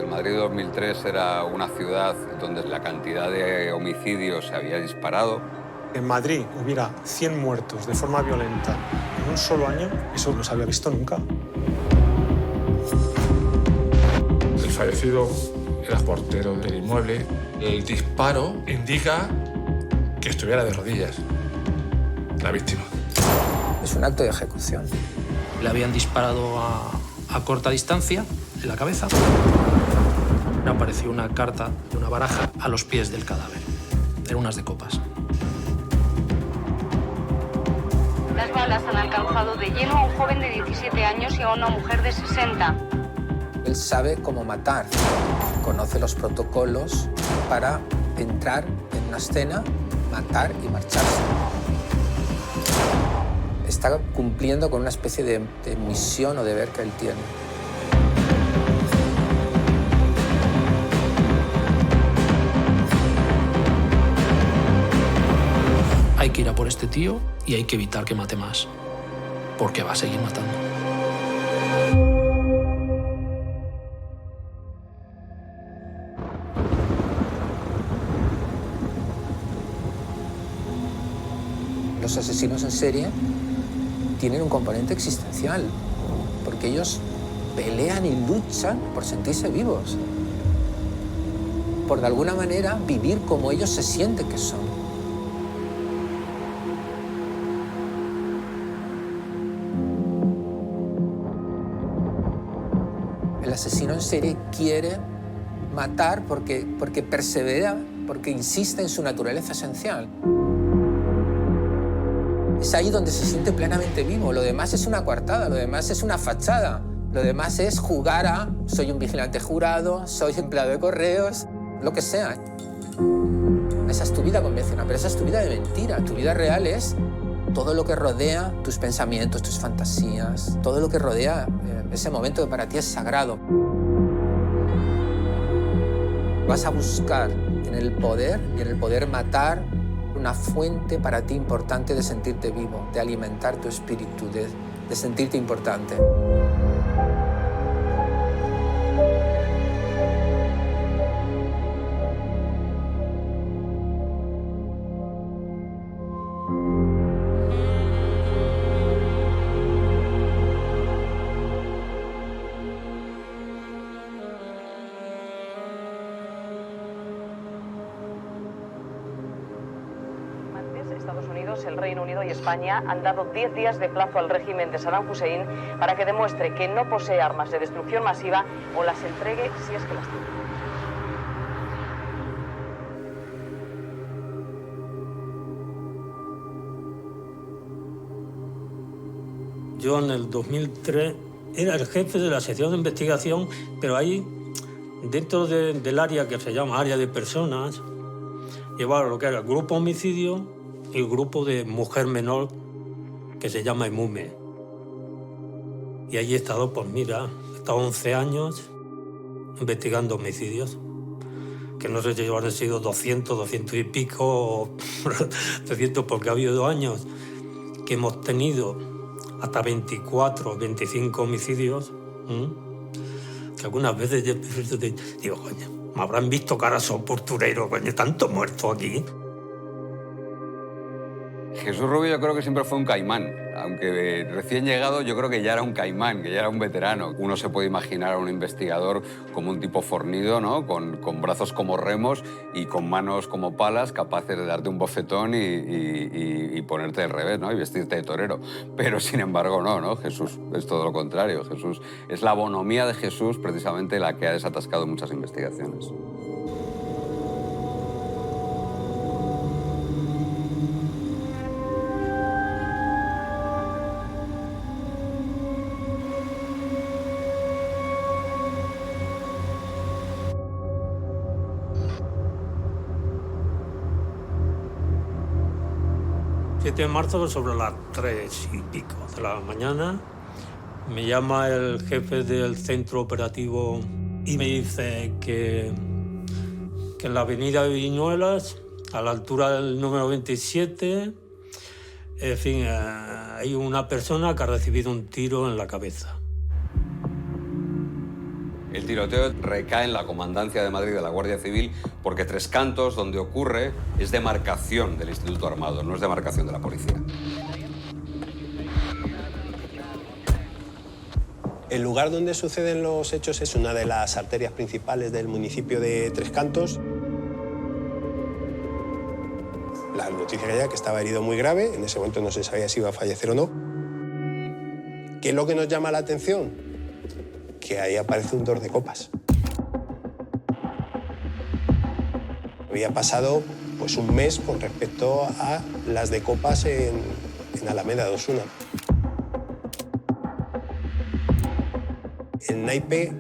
El Madrid de 2003 era una ciudad donde la cantidad de homicidios se había disparado. En Madrid hubiera 100 muertos de forma violenta en un solo año, eso no se había visto nunca. El fallecido era portero del inmueble. El disparo indica que estuviera de rodillas la víctima. Es un acto de ejecución. Le habían disparado a corta distancia en la cabeza. Apareció una carta de una baraja a los pies del cadáver. Eran unas de copas. Las balas han alcanzado de lleno a un joven de 17 años y a una mujer de 60. Él sabe cómo matar. Conoce los protocolos para entrar en una escena, matar y marcharse. Está cumpliendo con una especie de misión o deber que él tiene. Hay que ir a por este tío y hay que evitar que mate más, porque va a seguir matando. Los asesinos en serie tienen un componente existencial, porque ellos pelean y luchan por sentirse vivos, por de alguna manera vivir como ellos se sienten que son. El asesino en serie quiere matar porque persevera, porque insiste en su naturaleza esencial. Es ahí donde se siente plenamente vivo. Lo demás es una coartada, lo demás es una fachada. Lo demás es jugar a soy un vigilante jurado, soy empleado de correos, lo que sea. Esa es tu vida convencional, pero esa es tu vida de mentira. Tu vida real es todo lo que rodea tus pensamientos, tus fantasías, todo lo que rodea ese momento que para ti es sagrado. Vas a buscar en el poder y en el poder matar una fuente para ti importante de sentirte vivo, de alimentar tu espíritu, de sentirte importante. Estados Unidos, el Reino Unido y España han dado 10 días de plazo al régimen de Saddam Hussein para que demuestre que no posee armas de destrucción masiva o las entregue si es que las tiene. Yo en el 2003 era el jefe de la sección de investigación, pero ahí, dentro del área que se llama área de personas, llevaba lo que era el grupo homicidio y el grupo de mujer menor que se llama EMUME. Y allí he estado, pues mira, he estado 11 años investigando homicidios, que no sé si han sido 200, 200 y pico, o 300, porque ha habido 2 años que hemos tenido hasta 24, 25 homicidios, que algunas veces yo digo, coño, me habrán visto cara soporturero, coño, tanto muerto aquí. Jesús Rubio yo creo que siempre fue un caimán. Aunque recién llegado yo creo que ya era un caimán, que ya era un veterano. Uno se puede imaginar a un investigador como un tipo fornido, ¿no? Con brazos como remos y con manos como palas, capaces de darte un bofetón y ponerte al revés, ¿no? Y vestirte de torero. Pero sin embargo no. Jesús es todo lo contrario. Jesús es la bonomía de Jesús precisamente la que ha desatascado muchas investigaciones. El 7 de marzo, sobre las 3 y pico de la mañana, me llama el jefe del centro operativo y me dice que en la avenida de Viñuelas, a la altura del número 27, en fin, hay una persona que ha recibido un tiro en la cabeza. El tiroteo recae en la Comandancia de Madrid de la Guardia Civil porque Tres Cantos, donde ocurre, es demarcación del Instituto Armado, no es demarcación de la policía. El lugar donde suceden los hechos es una de las arterias principales del municipio de Tres Cantos. La noticia que que estaba herido muy grave, en ese momento no se sabía si iba a fallecer o no. ¿Qué es lo que nos llama la atención? Que ahí aparece un 2 de copas. Había pasado pues, un mes con respecto a las de copas en Alameda de Osuna. El naipe,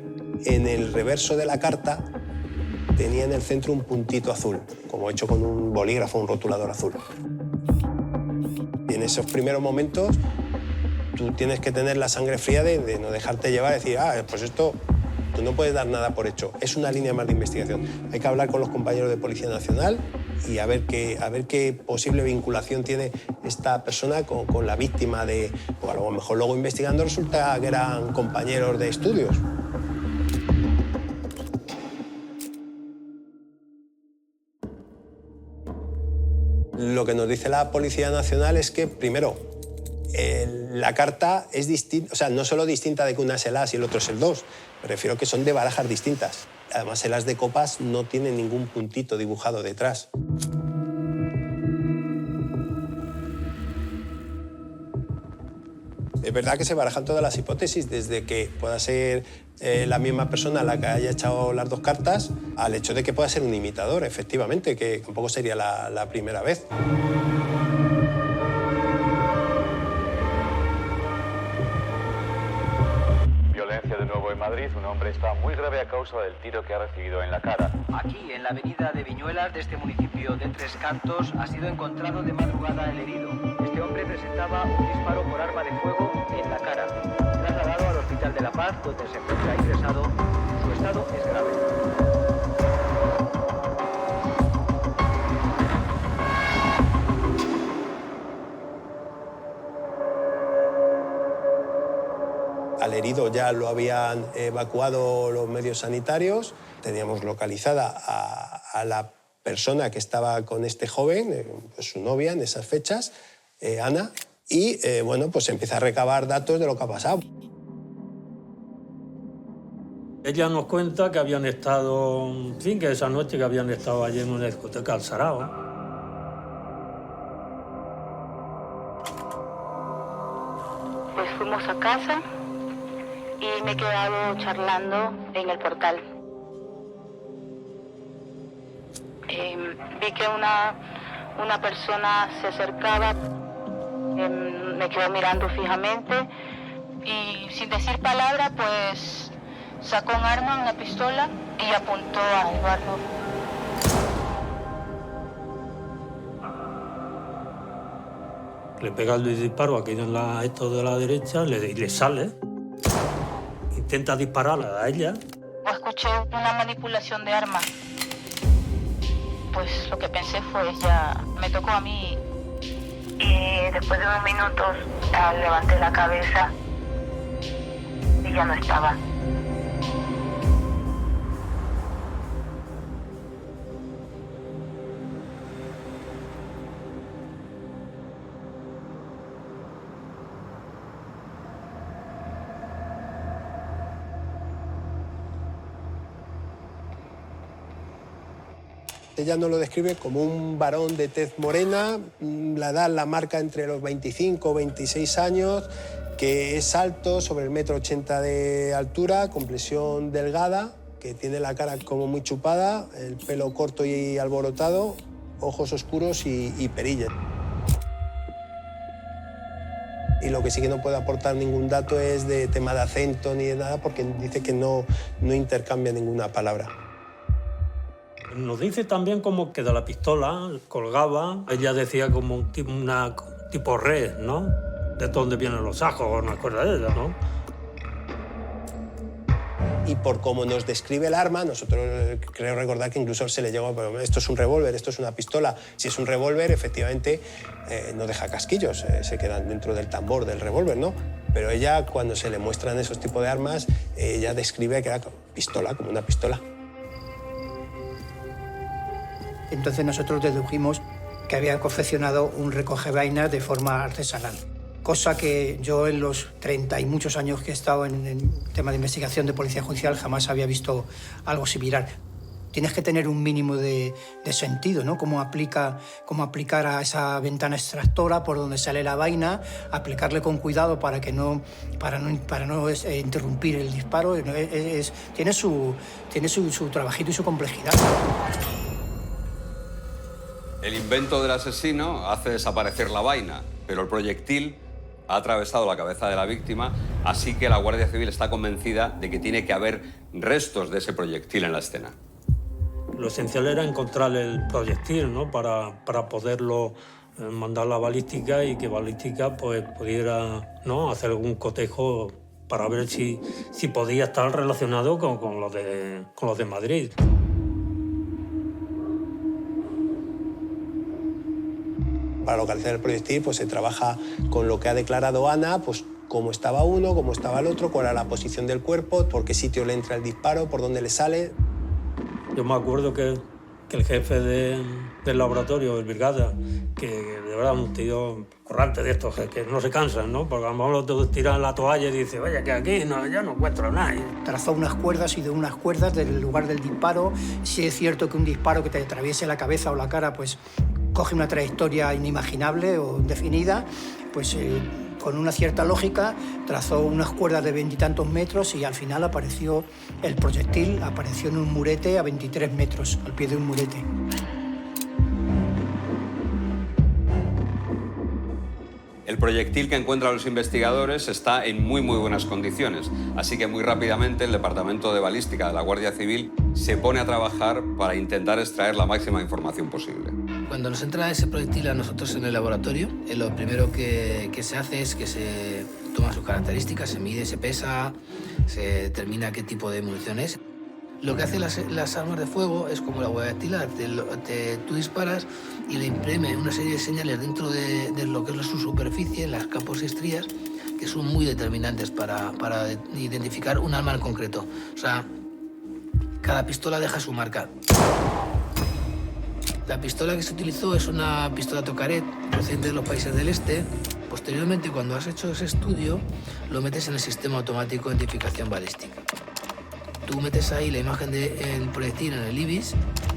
en el reverso de la carta, tenía en el centro un puntito azul, como hecho con un bolígrafo, un rotulador azul. Y en esos primeros momentos, tú tienes que tener la sangre fría de no dejarte llevar y decir, pues esto, tú no puedes dar nada por hecho. Es una línea más de investigación. Hay que hablar con los compañeros de Policía Nacional y a ver qué posible vinculación tiene esta persona con la víctima de... O a lo mejor luego investigando resulta que eran compañeros de estudios. Lo que nos dice la Policía Nacional es que, primero, la carta es distinta, o sea, no solo distinta de que una es el as y el otro es el 2, me refiero que son de barajas distintas. Además, el as de copas no tiene ningún puntito dibujado detrás. Es verdad que se barajan todas las hipótesis, desde que pueda ser la misma persona la que haya echado las 2 cartas, al hecho de que pueda ser un imitador, efectivamente, que tampoco sería la primera vez. Violencia de nuevo en Madrid. Un hombre está muy grave a causa del tiro que ha recibido en la cara. Aquí, en la avenida de Viñuelas de este municipio de Tres Cantos, ha sido encontrado de madrugada el herido. Este hombre presentaba un disparo por arma de fuego en la cara. Trasladado al Hospital de la Paz, donde se encuentra ingresado, su estado es grave. Al herido ya lo habían evacuado los medios sanitarios. Teníamos localizada a la persona que estaba con este joven, pues su novia en esas fechas, Ana, y bueno, pues se empieza a recabar datos de lo que ha pasado. Ella nos cuenta que habían estado, en fin, que esa noche que habían estado allí en una discoteca al Sarao. Pues fuimos a casa y me he quedado charlando en el portal. Vi que una persona se acercaba, me quedó mirando fijamente y sin decir palabra, pues sacó un arma, una pistola y apuntó a Eduardo. Le pega el disparo aquí en esto de la derecha y le sale. Intenta dispararle a ella. Escuché una manipulación de armas. Pues lo que pensé fue, ya me tocó a mí. Y después de unos minutos levanté la cabeza y ya no estaba. Ella nos lo describe como un varón de tez morena, la edad la marca entre los 25 o 26 años, que es alto, sobre el 1,80 m de altura, complexión delgada, que tiene la cara como muy chupada, el pelo corto y alborotado, ojos oscuros y perillas. Y lo que sí que no puede aportar ningún dato es de tema de acento ni de nada, porque dice que no intercambia ninguna palabra. Nos dice también como que de la pistola colgaba, ella decía como un tipo red, ¿no? De dónde vienen los ajos, no acuerdas de ella, ¿no? Y por cómo nos describe el arma, nosotros creo recordar que incluso se le llegó a decir, esto es un revólver, esto es una pistola. Si es un revólver, efectivamente, no deja casquillos, se quedan dentro del tambor del revólver, ¿no? Pero ella, cuando se le muestran esos tipos de armas, ella describe que era pistola, como una pistola. Entonces nosotros dedujimos que había confeccionado un recoge-vainas de forma artesanal, cosa que yo en los 30 y muchos años que he estado en el tema de investigación de policía judicial jamás había visto algo similar. Tienes que tener un mínimo de sentido, ¿no? Cómo aplicar a esa ventana extractora por donde sale la vaina, aplicarle con cuidado para no interrumpir el disparo. Tiene su trabajito y su complejidad. El invento del asesino hace desaparecer la vaina, pero el proyectil ha atravesado la cabeza de la víctima, así que la Guardia Civil está convencida de que tiene que haber restos de ese proyectil en la escena. Lo esencial era encontrar el proyectil, ¿no? Para poderlo mandar a la balística y que balística pues, pudiera, ¿no? hacer algún cotejo para ver si podía estar relacionado con los de Madrid. Para localizar el proyectil pues, se trabaja con lo que ha declarado Ana, pues cómo estaba uno, cómo estaba el otro, cuál era la posición del cuerpo, por qué sitio le entra el disparo, por dónde le sale. Yo me acuerdo que el jefe del laboratorio, el brigada, que de verdad un tío corrante de estos, que no se cansan, ¿no? Porque a lo mejor los dos tiran la toalla y dicen, oye, que aquí ya no encuentro nada. Trazó unas cuerdas y de unas cuerdas del lugar del disparo. Si es cierto que un disparo que te atraviese la cabeza o la cara, pues coge una trayectoria inimaginable o indefinida, pues con una cierta lógica trazó unas cuerdas de 20 y tantos metros y al final apareció el proyectil, apareció en un murete a 23 metros, al pie de un murete. El proyectil que encuentran los investigadores está en muy buenas condiciones, así que muy rápidamente el Departamento de Balística de la Guardia Civil se pone a trabajar para intentar extraer la máxima información posible. Cuando nos entra ese proyectil a nosotros en el laboratorio, lo primero que se hace es que se toman sus características, se mide, se pesa, se determina qué tipo de munición es. Lo que hacen las armas de fuego es como la huella dactilar, tú disparas y le imprime una serie de señales dentro de lo que es su superficie, las capos y estrías, que son muy determinantes para identificar un arma en concreto. O sea, cada pistola deja su marca. La pistola que se utilizó es una pistola Tokaret procedente de los países del este. Posteriormente, cuando has hecho ese estudio, lo metes en el sistema automático de identificación balística. Tú metes ahí la imagen del proyectil en el IBIS,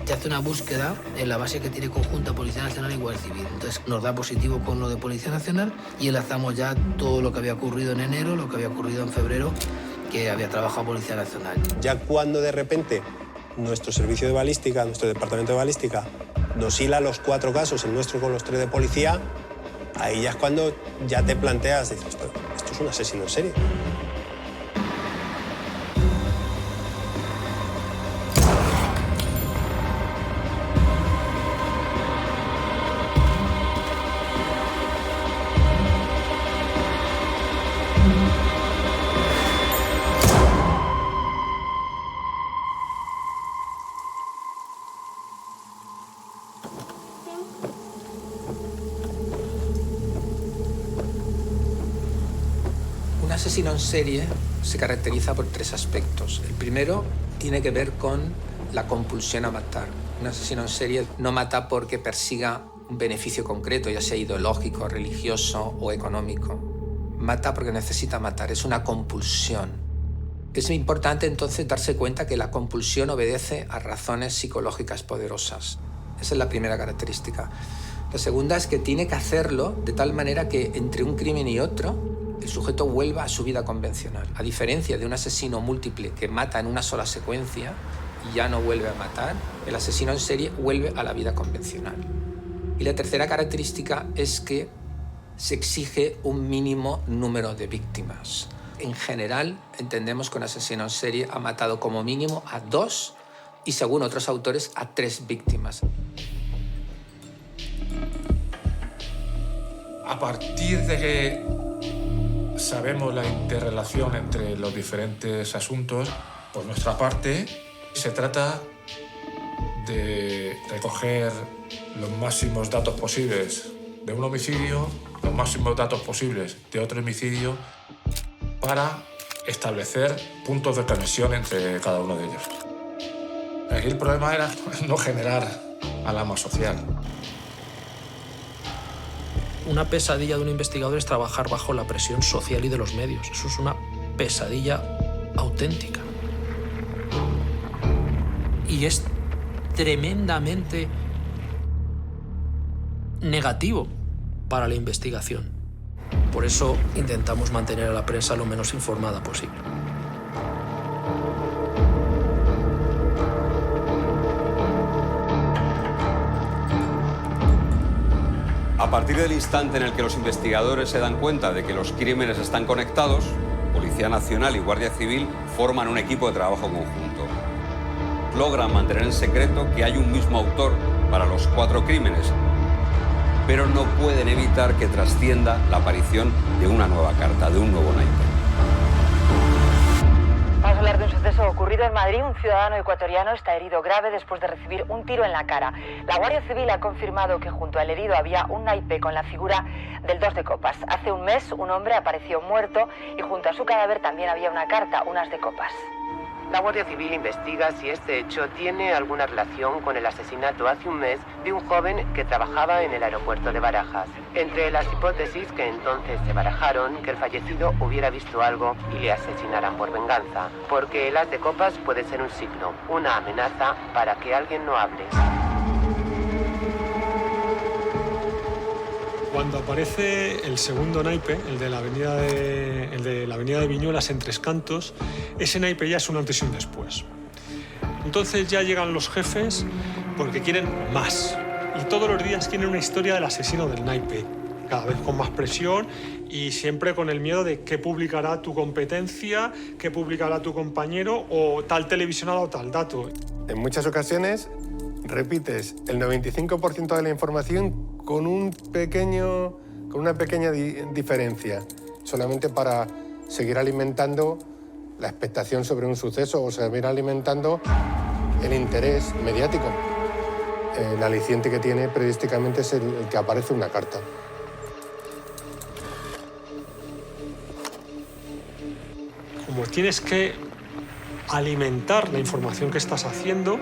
te hace una búsqueda en la base que tiene conjunta Policía Nacional y Guardia Civil. Entonces nos da positivo con lo de Policía Nacional y enlazamos ya todo lo que había ocurrido en enero, lo que había ocurrido en febrero, que había trabajado Policía Nacional. Ya cuando de repente nuestro servicio de balística, nuestro departamento de balística, nos hila los 4 casos, el nuestro con los 3 de policía, ahí ya es cuando ya te planteas, dices, esto es un asesino en serie. Un asesino en serie se caracteriza por 3 aspectos. El primero tiene que ver con la compulsión a matar. Un asesino en serie no mata porque persiga un beneficio concreto, ya sea ideológico, religioso o económico. Mata porque necesita matar, es una compulsión. Es importante entonces darse cuenta que la compulsión obedece a razones psicológicas poderosas. Esa es la primera característica. La segunda es que tiene que hacerlo de tal manera que entre un crimen y otro el sujeto vuelva a su vida convencional. A diferencia de un asesino múltiple que mata en una sola secuencia y ya no vuelve a matar, el asesino en serie vuelve a la vida convencional. Y la tercera característica es que se exige un mínimo número de víctimas. En general, entendemos que un asesino en serie ha matado como mínimo a 2 y, según otros autores, a 3 víctimas. A partir de que sabemos la interrelación entre los diferentes asuntos, por nuestra parte, se trata de recoger los máximos datos posibles de un homicidio, los máximos datos posibles de otro homicidio, para establecer puntos de conexión entre cada uno de ellos. Aquí el problema era no generar alarma social. Una pesadilla de un investigador es trabajar bajo la presión social y de los medios. Eso es una pesadilla auténtica. Y es tremendamente negativo para la investigación. Por eso intentamos mantener a la prensa lo menos informada posible. A partir del instante en el que los investigadores se dan cuenta de que los crímenes están conectados, Policía Nacional y Guardia Civil forman un equipo de trabajo conjunto. Logran mantener en secreto que hay un mismo autor para los 4 crímenes, pero no pueden evitar que trascienda la aparición de una nueva carta, de un nuevo naipe. Vamos a hablar de un suceso ocurrido en Madrid. Un ciudadano ecuatoriano está herido grave después de recibir un tiro en la cara. La Guardia Civil ha confirmado que junto al herido había un naipe con la figura del 2 de copas. Hace un mes un hombre apareció muerto y junto a su cadáver también había una carta, un as de copas. La Guardia Civil investiga si este hecho tiene alguna relación con el asesinato hace un mes de un joven que trabajaba en el aeropuerto de Barajas. Entre las hipótesis que entonces se barajaron, que el fallecido hubiera visto algo y le asesinaran por venganza, porque el as de copas puede ser un signo, una amenaza para que alguien no hable. Cuando aparece el segundo naipe, el de la avenida de Viñuelas en Tres Cantos, ese naipe ya es un antes y un después. Entonces ya llegan los jefes porque quieren más. Y todos los días quieren una historia del asesino del naipe, cada vez con más presión y siempre con el miedo de qué publicará tu competencia, qué publicará tu compañero o tal televisionado o tal dato. En muchas ocasiones repites el 95% de la información con una pequeña diferencia, solamente para seguir alimentando la expectación sobre un suceso o seguir alimentando el interés mediático. El aliciente que tiene periodísticamente es el que aparece una carta. Como tienes que alimentar la información que estás haciendo,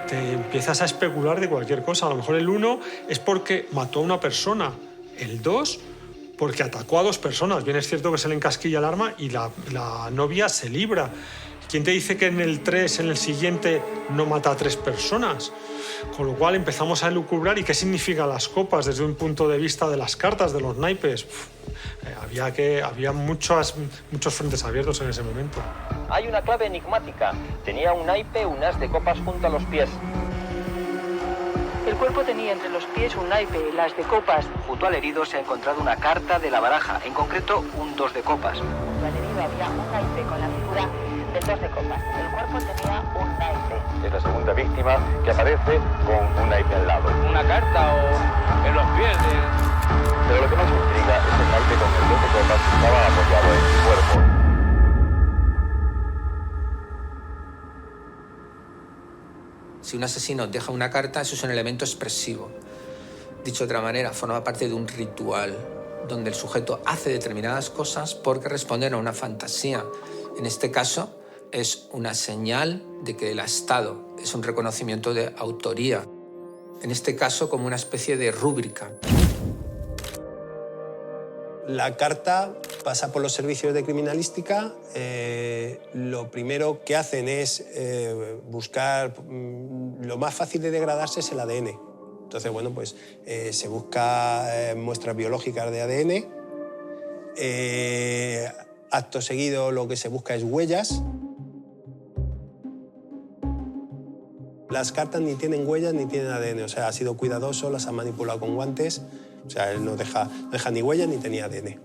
te empiezas a especular de cualquier cosa. A lo mejor el 1 es porque mató a una persona, el 2 porque atacó a 2 personas. Bien es cierto que se le encasquilla el arma y la novia se libra. ¿Quién te dice que en el 3, en el siguiente, no mata a 3 personas? Con lo cual empezamos a elucubrar y qué significan las copas desde un punto de vista de las cartas, de los naipes. Había muchos frentes abiertos en ese momento. Hay una clave enigmática. Tenía un naipe, un as de copas junto a los pies. El cuerpo tenía entre los pies un naipe, el as de copas. Junto al herido se ha encontrado una carta de la baraja, en concreto un 2 de copas. Junto al herido había un naipe con la figura del 2 de copas. El cuerpo tenía un naipe. Es la segunda víctima que aparece con un naipe al lado. Una carta o en los pies de... Pero lo que más intriga es el naipe con el 2 de copas que estaba apoyado en su cuerpo. Si un asesino deja una carta, eso es un elemento expresivo. Dicho de otra manera, forma parte de un ritual donde el sujeto hace determinadas cosas porque responden a una fantasía. En este caso, es una señal de que el Estado es un reconocimiento de autoría. En este caso, como una especie de rúbrica. La carta pasa por los servicios de criminalística. Lo primero que hacen es buscar... Lo más fácil de degradarse es el ADN. Entonces, bueno, pues se busca muestras biológicas de ADN. Acto seguido lo que se busca es huellas. Las cartas ni tienen huellas ni tienen ADN. O sea, ha sido cuidadoso, las ha manipulado con guantes. O sea, él no deja ni huellas ni tenía ADN.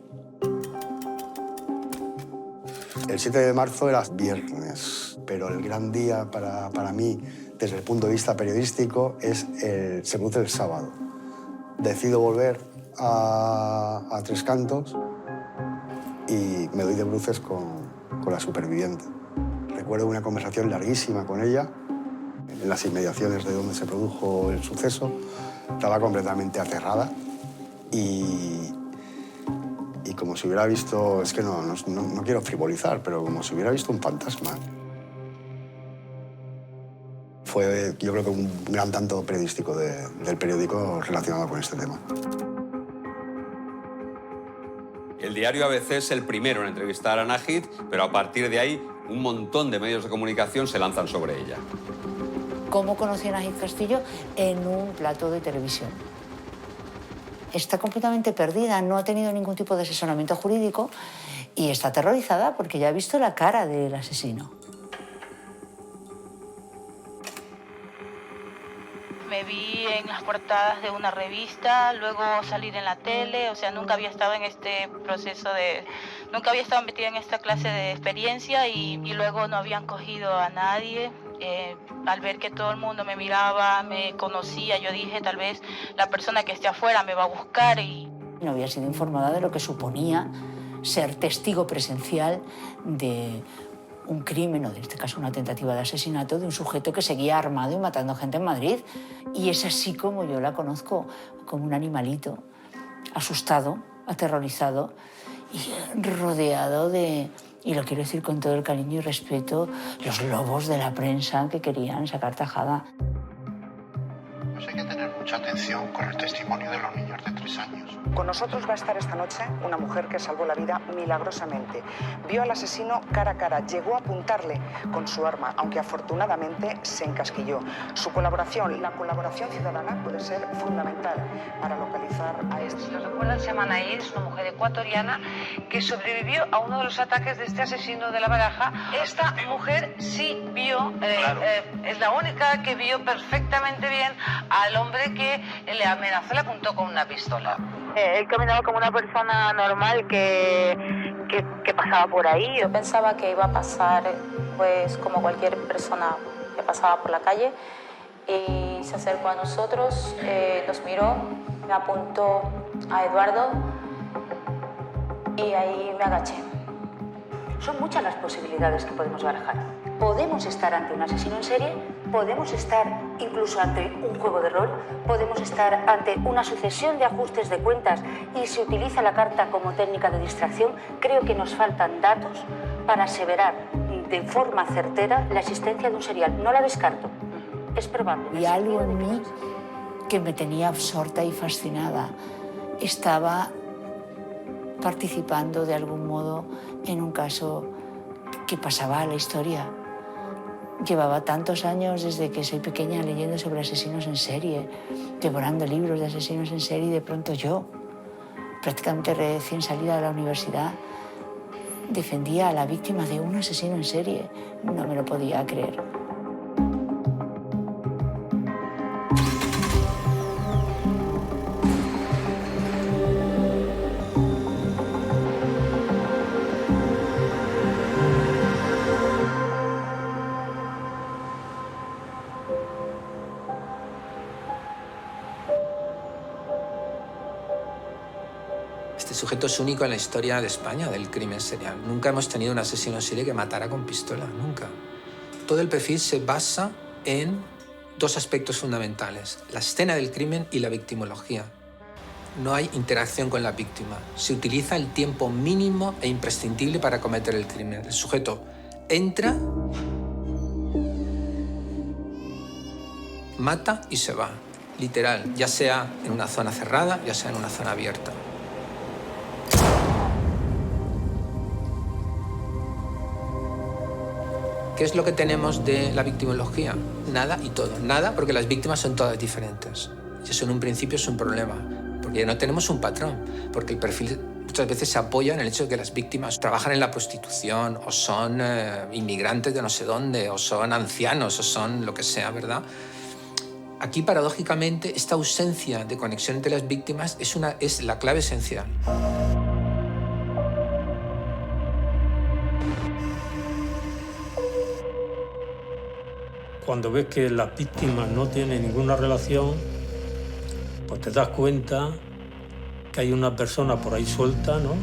El 7 de marzo era viernes, pero el gran día para mí, desde el punto de vista periodístico, se produce el sábado. Decido volver a Tres Cantos y me doy de bruces con la superviviente. Recuerdo una conversación larguísima con ella en las inmediaciones de donde se produjo el suceso. Estaba completamente aterrada y y como si hubiera visto, es que no quiero frivolizar, pero como si hubiera visto un fantasma. Fue, yo creo que un gran tanto periodístico del periódico relacionado con este tema. El diario ABC es el primero en entrevistar a Najid, pero a partir de ahí un montón de medios de comunicación se lanzan sobre ella. ¿Cómo conocí a Najid Castillo? En un plató de televisión. Está completamente perdida, no ha tenido ningún tipo de asesoramiento jurídico y está aterrorizada porque ya ha visto la cara del asesino. Me vi en las portadas de una revista, luego salir en la tele, o sea, nunca había estado en este proceso nunca había estado metida en esta clase de experiencia y luego no habían cogido a nadie. Al ver que todo el mundo me miraba, me conocía, yo dije, tal vez la persona que esté afuera me va a buscar y... No había sido informada de lo que suponía ser testigo presencial de un crimen, o en este caso una tentativa de asesinato, de un sujeto que seguía armado y matando gente en Madrid. Y es así como yo la conozco, como un animalito, asustado, aterrorizado y rodeado de... Y lo quiero decir con todo el cariño y respeto, los lobos de la prensa que querían sacar tajada. Pues hay que tener mucha atención con el testimonio de los niños de 3 años. Con nosotros va a estar esta noche una mujer que salvó la vida milagrosamente. Vio al asesino cara a cara, llegó a apuntarle con su arma, aunque afortunadamente se encasquilló. Su colaboración, la colaboración ciudadana, puede ser fundamental para localizar a este. Si lo recuerdan, se llama Nair, es una mujer ecuatoriana que sobrevivió a uno de los ataques de este asesino de La Baraja. Esta mujer sí vio, es la única que vio perfectamente bien al hombre que le amenazó, le apuntó con una pistola. Él caminaba como una persona normal que pasaba por ahí. Yo pensaba que iba a pasar pues como cualquier persona que pasaba por la calle y se acercó a nosotros, nos miró, me apuntó a Eduardo y ahí me agaché. Son muchas las posibilidades que podemos barajar. Podemos estar ante un asesino en serie, podemos estar incluso ante un juego de rol, podemos estar ante una sucesión de ajustes de cuentas y se utiliza la carta como técnica de distracción. Creo que nos faltan datos para aseverar de forma certera la existencia de un serial. No la descarto, es probable. Y algo en mí que me tenía absorta y fascinada estaba participando de algún modo en un caso que pasaba a la historia. Llevaba tantos años desde que soy pequeña leyendo sobre asesinos en serie, devorando libros de asesinos en serie y de pronto yo, prácticamente recién salida de la universidad, defendía a la víctima de un asesino en serie. No me lo podía creer. Este sujeto es único en la historia de España del crimen serial. Nunca hemos tenido un asesino en serie que matara con pistola, nunca. Todo el perfil se basa en 2 aspectos fundamentales: la escena del crimen y la victimología. No hay interacción con la víctima. Se utiliza el tiempo mínimo e imprescindible para cometer el crimen. El sujeto entra, mata y se va. Literal, ya sea en una zona cerrada, ya sea en una zona abierta. ¿Qué es lo que tenemos de la victimología? Nada y todo. Nada porque las víctimas son todas diferentes. Y eso en un principio es un problema, porque no tenemos un patrón, porque el perfil muchas veces se apoya en el hecho de que las víctimas trabajan en la prostitución, o son inmigrantes de no sé dónde, o son ancianos, o son lo que sea, ¿verdad? Aquí, paradójicamente, esta ausencia de conexión entre las víctimas es la clave esencial. Cuando ves que las víctimas no tienen ninguna relación, pues te das cuenta que hay una persona por ahí suelta, ¿no?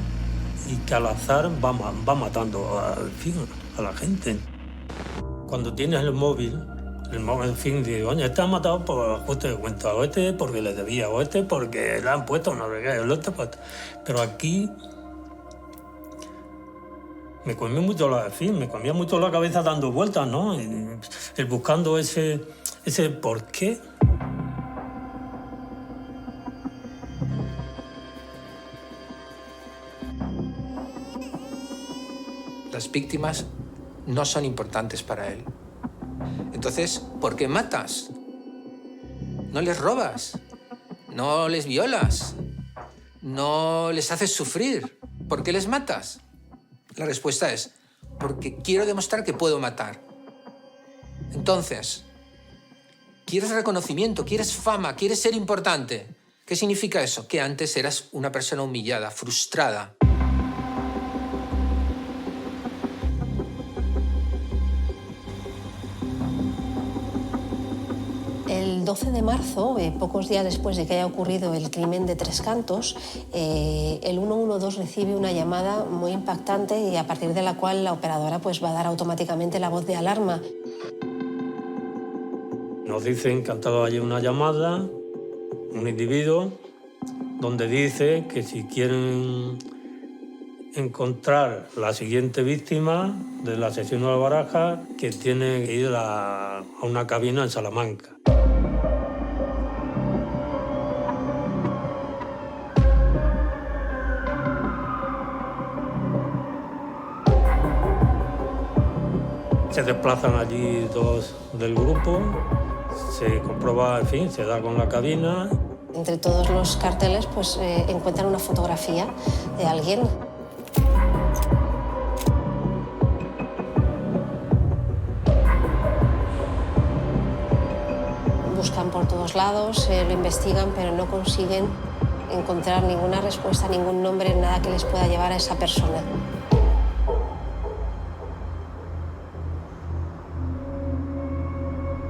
Y que al azar va matando a la gente. Cuando tienes el móvil, en fin, digo, oye, este ha matado por ajuste de cuenta, o este porque le debía, o este porque le han puesto no sé qué, el otro, pues... Pero aquí me comía mucho la cabeza dando vueltas, ¿no? El buscando ese por qué. Las víctimas no son importantes para él. Entonces, ¿por qué matas? No les robas, no les violas, no les haces sufrir. ¿Por qué les matas? La respuesta es, porque quiero demostrar que puedo matar. Entonces, ¿quieres reconocimiento? ¿Quieres fama? ¿Quieres ser importante? ¿Qué significa eso? Que antes eras una persona humillada, frustrada. El 12 de marzo, pocos días después de que haya ocurrido el crimen de Tres Cantos, el 112 recibe una llamada muy impactante y a partir de la cual la operadora pues, va a dar automáticamente la voz de alarma. Nos dicen que ha estado allí una llamada, un individuo, donde dice que si quieren encontrar la siguiente víctima del asesino de Barajas, que tiene que ir a una cabina en Salamanca. Se desplazan allí dos del grupo, se comprueba, en fin, se da con la cabina. Entre todos los carteles pues, encuentran una fotografía de alguien. Buscan por todos lados, lo investigan, pero no consiguen encontrar ninguna respuesta, ningún nombre, nada que les pueda llevar a esa persona.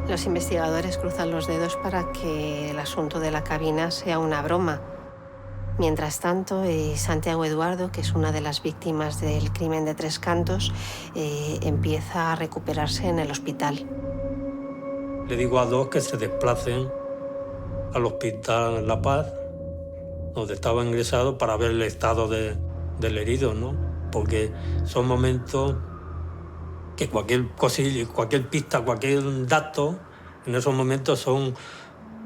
Los investigadores cruzan los dedos para que el asunto de la cabina sea una broma. Mientras tanto, Santiago Eduardo, que es una de las víctimas del crimen de Tres Cantos, empieza a recuperarse en el hospital. Le digo a dos que se desplacen al hospital La Paz, donde estaba ingresado, para ver el estado del herido, ¿no? Porque son momentos que cualquier cosilla, cualquier pista, cualquier dato, en esos momentos son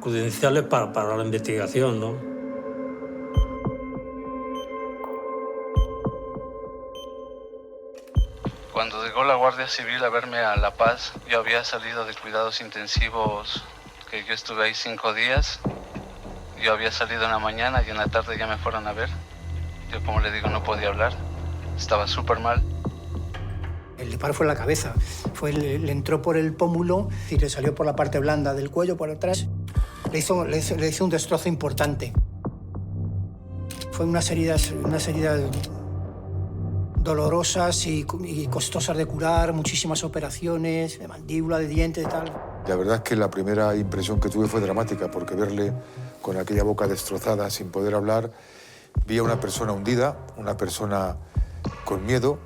crudenciales para la investigación, ¿no? Cuando llegó la Guardia Civil a verme a La Paz, yo había salido de cuidados intensivos, que yo estuve ahí 5 días. Yo había salido en la mañana y en la tarde ya me fueron a ver. Yo, como le digo, no podía hablar, estaba súper mal. El disparo fue en la cabeza, le entró por el pómulo y le salió por la parte blanda del cuello, por atrás. Le hizo un destrozo importante. Fue unas heridas dolorosas y costosas de curar, muchísimas operaciones, de mandíbula, de dientes y tal. La verdad es que la primera impresión que tuve fue dramática, porque verle con aquella boca destrozada, sin poder hablar, vi a una persona hundida, una persona con miedo.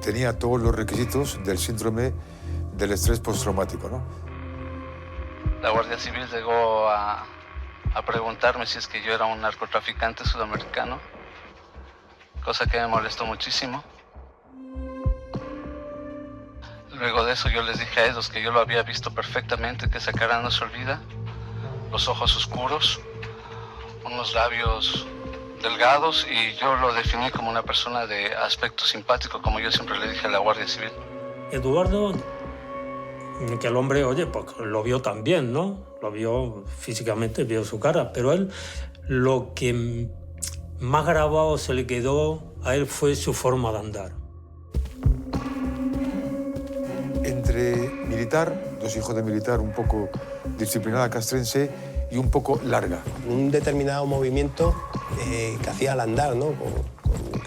Tenía todos los requisitos del síndrome del estrés postraumático, ¿no? La Guardia Civil llegó a preguntarme si es que yo era un narcotraficante sudamericano, cosa que me molestó muchísimo. Luego de eso yo les dije a ellos que yo lo había visto perfectamente, que esa cara no se olvida, los ojos oscuros, unos labios delgados, y yo lo definí como una persona de aspecto simpático, como yo siempre le dije a la Guardia Civil. Eduardo, que el hombre, oye, pues lo vio también, ¿no? Lo vio físicamente, vio su cara, pero él, lo que más grabado se le quedó a él fue su forma de andar. Entre militar, dos hijos de militar, un poco disciplinada castrense y un poco larga. Un determinado movimiento que hacía al andar, ¿no?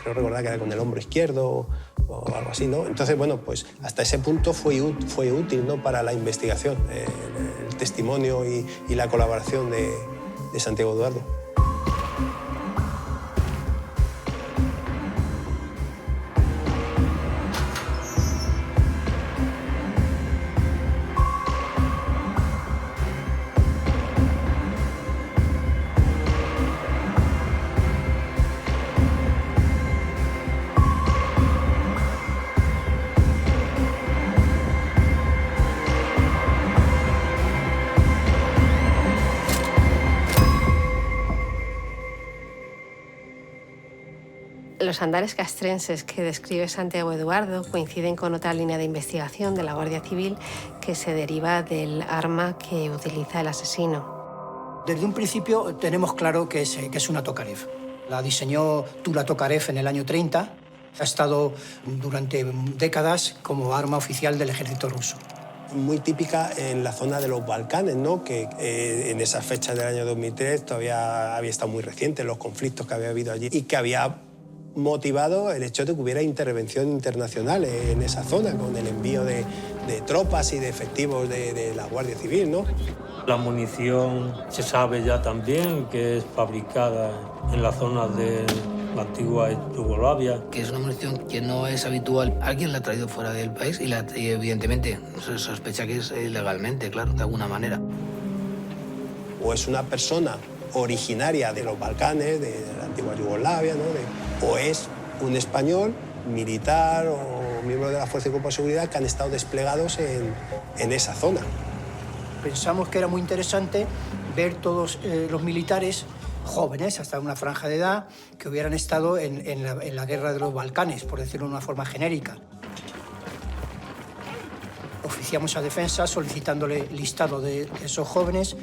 Creo recordar que era con el hombro izquierdo o algo así, ¿no? Entonces, bueno, pues hasta ese punto fue útil, ¿no? Para la investigación, el testimonio y la colaboración de Santiago Eduardo. Los andares castrenses que describe Santiago Eduardo coinciden con otra línea de investigación de la Guardia Civil que se deriva del arma que utiliza el asesino. Desde un principio tenemos claro que es una Tokarev. La diseñó Tula Tokarev en el año 30. Ha estado durante décadas como arma oficial del ejército ruso. Muy típica en la zona de los Balcanes, ¿no? Que en esas fechas del año 2003 todavía había estado muy reciente los conflictos que había habido allí y que había motivado el hecho de que hubiera intervención internacional en esa zona con el envío de tropas y de efectivos de la Guardia Civil, ¿no? La munición se sabe ya también que es fabricada en la zona de la antigua Yugoslavia. Que es una munición que no es habitual. Alguien la ha traído fuera del país y evidentemente se sospecha que es ilegalmente, claro, de alguna manera. O es una persona originaria de los Balcanes, de la antigua Yugoslavia, ¿no? O es un español, militar o miembro de la Fuerza y Cuerpo de Seguridad que han estado desplegados en esa zona. Pensamos que era muy interesante ver todos los militares jóvenes, hasta una franja de edad, que hubieran estado en la guerra de los Balcanes, por decirlo de una forma genérica. Oficiamos a defensa solicitándole listado de esos jóvenes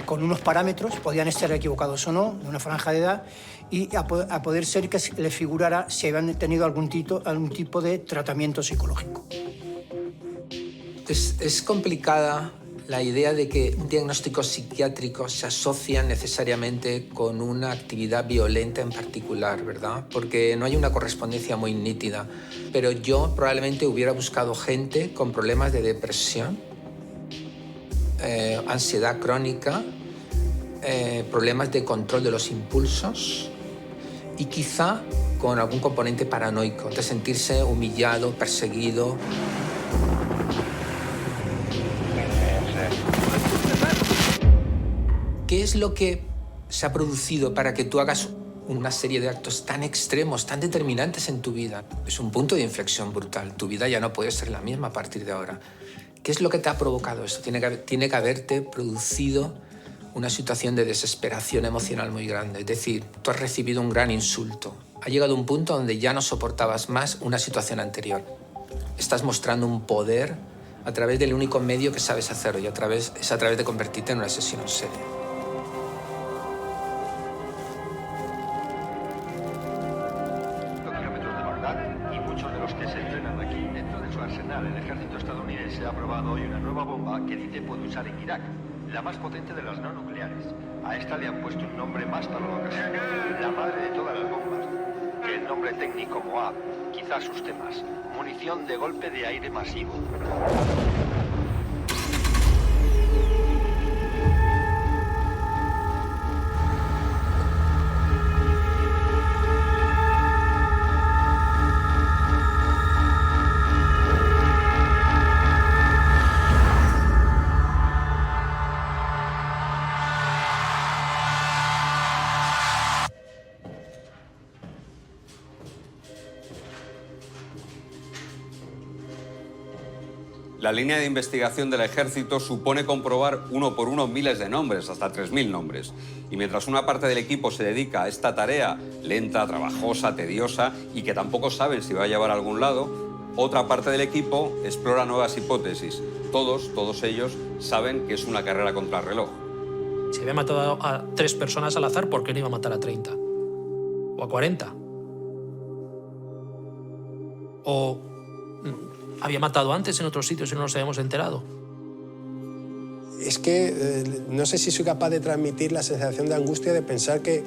con unos parámetros, podían estar equivocados o no, de una franja de edad, y a poder ser que les figurara si habían tenido algún tipo de tratamiento psicológico. Es complicada la idea de que un diagnóstico psiquiátrico se asocia necesariamente con una actividad violenta en particular, ¿verdad? Porque no hay una correspondencia muy nítida. Pero yo probablemente hubiera buscado gente con problemas de depresión, ansiedad crónica, problemas de control de los impulsos y quizá con algún componente paranoico, de sentirse humillado, perseguido. ¿Qué es lo que se ha producido para que tú hagas una serie de actos tan extremos, tan determinantes en tu vida? Es un punto de inflexión brutal. Tu vida ya no puede ser la misma a partir de ahora. ¿Qué es lo que te ha provocado esto? Tiene que haberte producido una situación de desesperación emocional muy grande. Es decir, tú has recibido un gran insulto. Ha llegado un punto donde ya no soportabas más una situación anterior. Estás mostrando un poder a través del único medio que sabes hacerlo y es a través de convertirte en un asesino en serie. El ejército estadounidense ha aprobado hoy una nueva bomba que dice puede usar en Irak, la más potente de las no nucleares. A esta le han puesto un nombre más para la ocasión, la madre de todas las bombas, que el nombre técnico MOAB quizá asuste más, munición de golpe de aire masivo. La línea de investigación del ejército supone comprobar uno por uno miles de nombres, hasta 3.000 nombres. Y mientras una parte del equipo se dedica a esta tarea lenta, trabajosa, tediosa y que tampoco saben si va a llevar a algún lado, otra parte del equipo explora nuevas hipótesis. Todos ellos saben que es una carrera contra el reloj. Si había matado a 3 personas al azar, ¿por qué no iba a matar a 30? ¿O a 40? ¿O había matado antes en otros sitios y no nos habíamos enterado? Es que no sé si soy capaz de transmitir la sensación de angustia de pensar que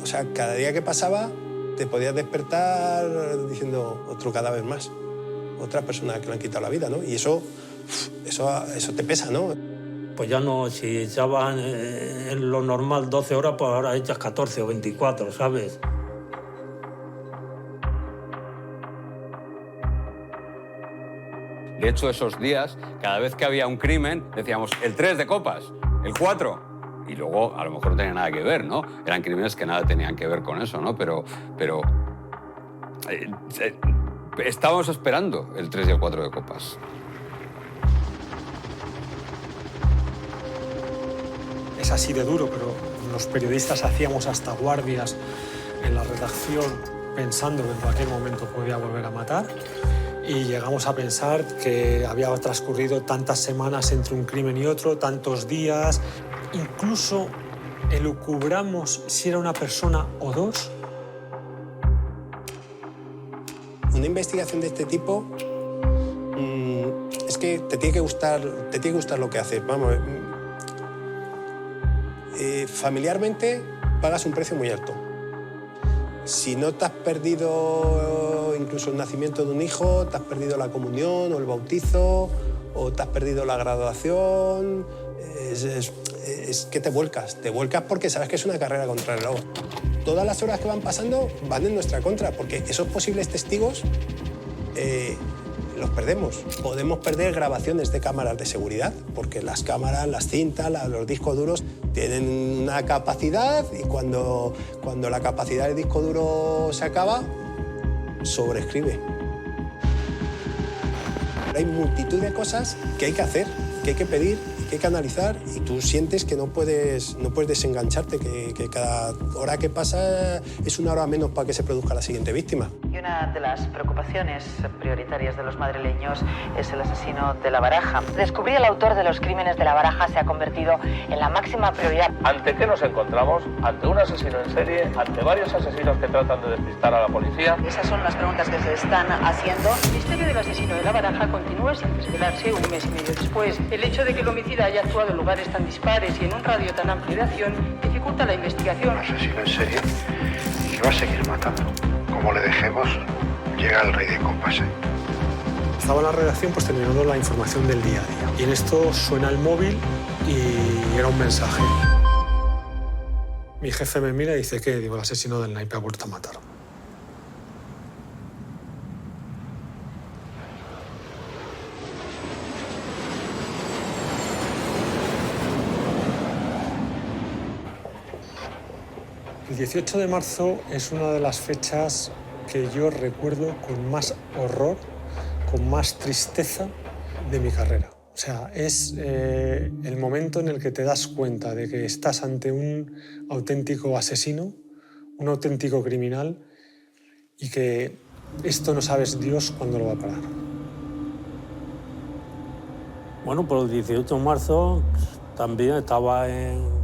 o sea, cada día que pasaba te podías despertar diciendo otro cadáver más, otra persona que le han quitado la vida, ¿no? Y eso te pesa, ¿no? Pues ya no, si echaban en lo normal 12 horas, pues ahora echas 14 o 24, ¿sabes? De hecho, esos días, cada vez que había un crimen, decíamos el 3 de copas, el 4. Y luego, a lo mejor no tenía nada que ver, ¿no? Eran crímenes que nada tenían que ver con eso, ¿no? Pero estábamos esperando el 3 y el 4 de copas. Es así de duro, pero los periodistas hacíamos hasta guardias en la redacción pensando que en cualquier momento podía volver a matar, y llegamos a pensar que había transcurrido tantas semanas entre un crimen y otro, tantos días. Incluso elucubramos si era una persona o dos. Una investigación de este tipo es que te tiene que gustar lo que haces. Vamos, familiarmente pagas un precio muy alto. Si no te has perdido incluso el nacimiento de un hijo, te has perdido la comunión o el bautizo, o te has perdido la graduación, es que te vuelcas porque sabes que es una carrera contra el reloj. Todas las horas que van pasando van en nuestra contra, porque esos posibles testigos los perdemos. Podemos perder grabaciones de cámaras de seguridad, porque las cámaras, las cintas, los discos duros tienen una capacidad, y cuando la capacidad del disco duro se acaba, sobreescribe. Hay multitud de cosas que hay que hacer, que hay que pedir, que hay que analizar, y tú sientes que no puedes desengancharte, que cada hora que pasa es una hora menos para que se produzca la siguiente víctima. Y una de las preocupaciones prioritarias de los madrileños es el asesino de La Baraja. Descubrir al autor de los crímenes de La Baraja se ha convertido en la máxima prioridad. ¿Ante qué nos encontramos? ¿Ante un asesino en serie? ¿Ante varios asesinos que tratan de despistar a la policía? Esas son las preguntas que se están haciendo. El misterio del asesino de La Baraja continúa sin desvelarse un mes y medio después. El hecho de que el homicida haya actuado en lugares tan dispares y en un radio tan amplio de acción dificulta la investigación. Un asesino en serie que va a seguir matando. Como le dejemos, llega el rey de copas. Estaba en la redacción pues terminando la información del día a día. Y en esto suena el móvil y era un mensaje. Mi jefe me mira y dice, ¿qué? Digo, el asesino del naipe ha vuelto a matar. El 18 de marzo es una de las fechas que yo recuerdo con más horror, con más tristeza de mi carrera. O sea, es el momento en el que te das cuenta de que estás ante un auténtico asesino, un auténtico criminal, y que esto no sabes Dios cuándo lo va a parar. Bueno, por el 18 de marzo también estaba en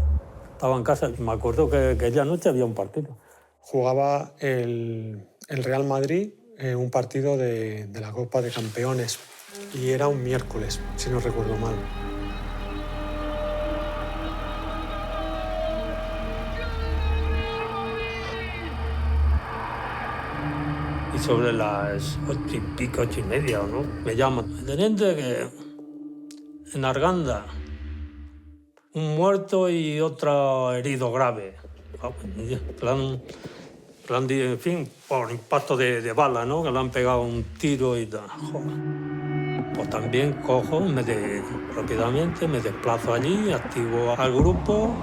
casa. Me acuerdo que aquella noche había un partido. Jugaba el Real Madrid un partido de la Copa de Campeones, y era un miércoles, si no recuerdo mal. Y sobre las 8:30, 8:30, ¿no? Me llaman. Teniente, que en Arganda un muerto y otro herido grave. En fin, por impacto de bala, ¿no? Que le han pegado un tiro y tal. Joder. Pues también cojo, rápidamente me desplazo allí, activo al grupo.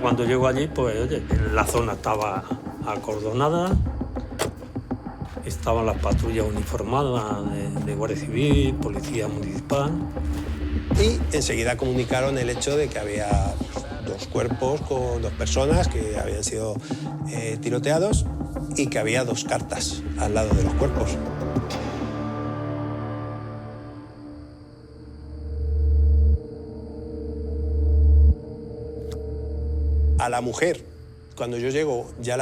Cuando llego allí, pues oye, la zona estaba acordonada, estaban las patrullas uniformadas de Guardia Civil, Policía Municipal. Y enseguida comunicaron el hecho de que había dos cuerpos con dos personas que habían sido tiroteados, y que había dos cartas al lado de los cuerpos. A la mujer, cuando yo llego, ya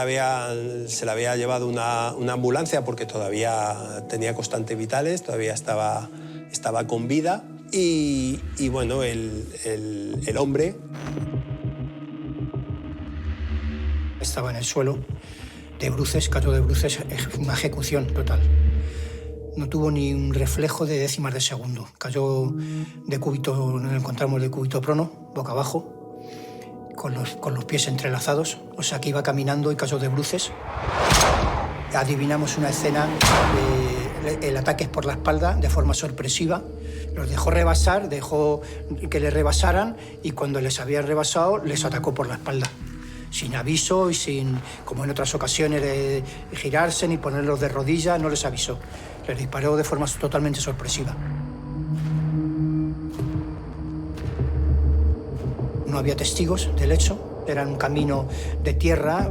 se la había llevado una ambulancia, porque todavía tenía constantes vitales, todavía estaba con vida. Y bueno, el hombre estaba en el suelo, de bruces, cayó de bruces, una ejecución total. No tuvo ni un reflejo de décimas de segundo. Cayó de cúbito, nos encontramos de cúbito prono, boca abajo, con los pies entrelazados, o sea que iba caminando y cayó de bruces. Adivinamos una escena, el ataque es por la espalda, de forma sorpresiva. Los dejó rebasar, dejó que le rebasaran, y cuando les había rebasado, les atacó por la espalda. sin aviso y sin, como en otras ocasiones, de girarse ni ponerlos de rodillas, no les avisó. Les disparó de forma totalmente sorpresiva. No había testigos del hecho, era un camino de tierra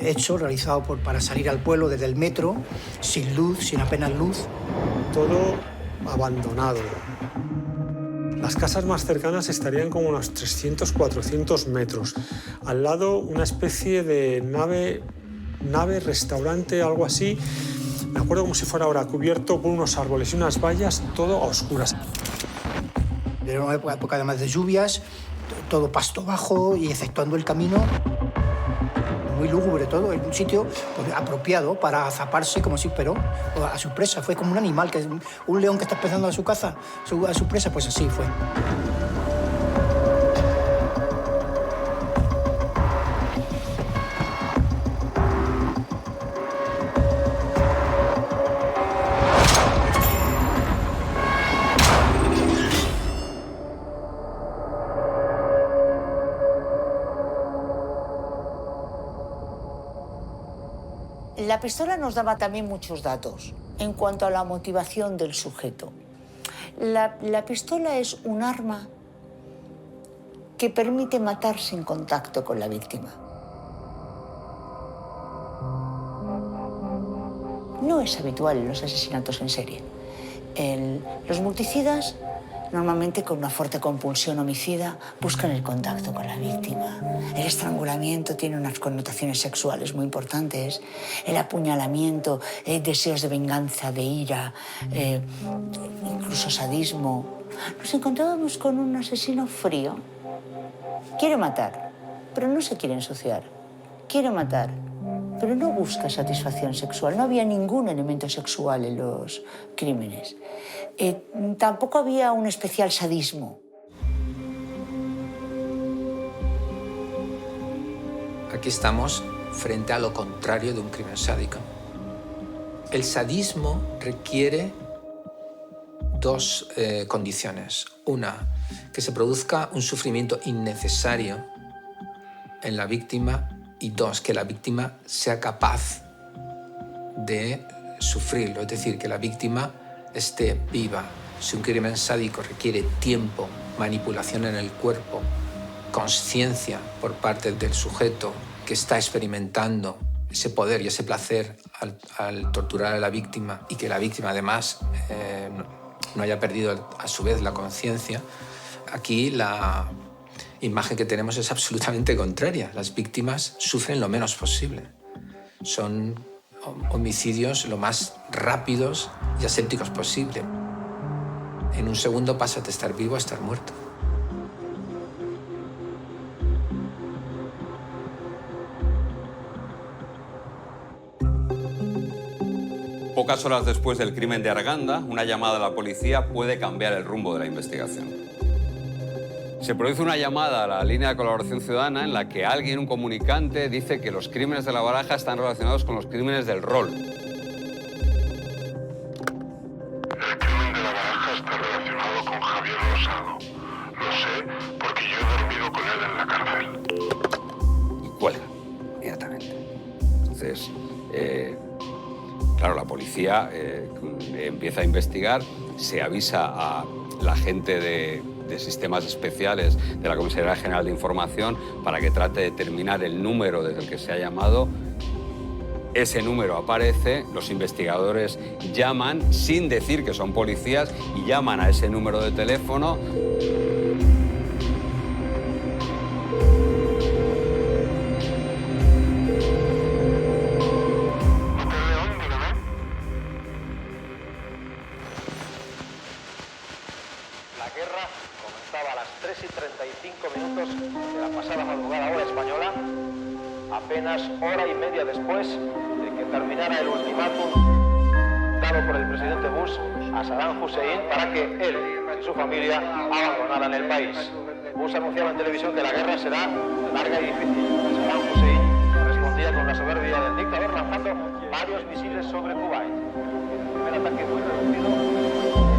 hecho, realizado para salir al pueblo desde el metro, sin luz, sin apenas luz. Todo abandonado. Las casas más cercanas estarían como unos 300, 400 metros. Al lado una especie de nave, restaurante, algo así. Me acuerdo como si fuera ahora, cubierto por unos árboles y unas vallas, todo a oscuras. Era una época además de lluvias, todo pasto bajo y exceptuando el camino. Muy lúgubre todo, en un sitio pues, apropiado para azaparse como si esperó a su presa. Fue como un animal, un león que está empezando a su caza, a su presa, pues así fue. La pistola nos daba también muchos datos en cuanto a la motivación del sujeto. La pistola es un arma que permite matar sin contacto con la víctima. No es habitual en los asesinatos en serie. Los multicidas, normalmente con una fuerte compulsión homicida, buscan el contacto con la víctima. El estrangulamiento tiene unas connotaciones sexuales muy importantes. El apuñalamiento, deseos de venganza, de ira, incluso sadismo. Nos encontrábamos con un asesino frío. Quiere matar, pero no se quiere ensuciar. Quiere matar, pero no busca satisfacción sexual. No había ningún elemento sexual en los crímenes. Tampoco había un especial sadismo. Aquí estamos frente a lo contrario de un crimen sádico. El sadismo requiere dos condiciones. Una, que se produzca un sufrimiento innecesario en la víctima, y dos, que la víctima sea capaz de sufrirlo, es decir, que la víctima esté viva. Si un crimen sádico requiere tiempo, manipulación en el cuerpo, conciencia por parte del sujeto que está experimentando ese poder y ese placer al torturar a la víctima, y que la víctima además no haya perdido a su vez la conciencia, aquí la imagen que tenemos es absolutamente contraria. Las víctimas sufren lo menos posible. Son homicidios lo más rápidos y asépticos posible. En un segundo pasas de estar vivo a estar muerto. Pocas horas después del crimen de Arganda, una llamada a la policía puede cambiar el rumbo de la investigación. Se produce una llamada a la línea de colaboración ciudadana en la que alguien, un comunicante, dice que los crímenes de La Baraja están relacionados con los crímenes del rol. El crimen de La Baraja está relacionado con Javier Rosado. Lo sé porque yo he dormido con él en la cárcel. Y cuelga, inmediatamente. Entonces, claro, la policía empieza a investigar, se avisa a la gente de sistemas especiales de la Comisaría General de Información para que trate de determinar el número desde el que se ha llamado. Ese número aparece, los investigadores llaman sin decir que son policías y llaman a ese número de teléfono. Apenas hora y media después de que terminara el ultimátum dado por el presidente Bush a Saddam Hussein para que él y su familia abandonaran el país. Bush anunciaba en televisión que la guerra será larga y difícil. Saddam Hussein respondía con la soberbia del dictador lanzando varios misiles sobre Kuwait. El primer ataque muy reducido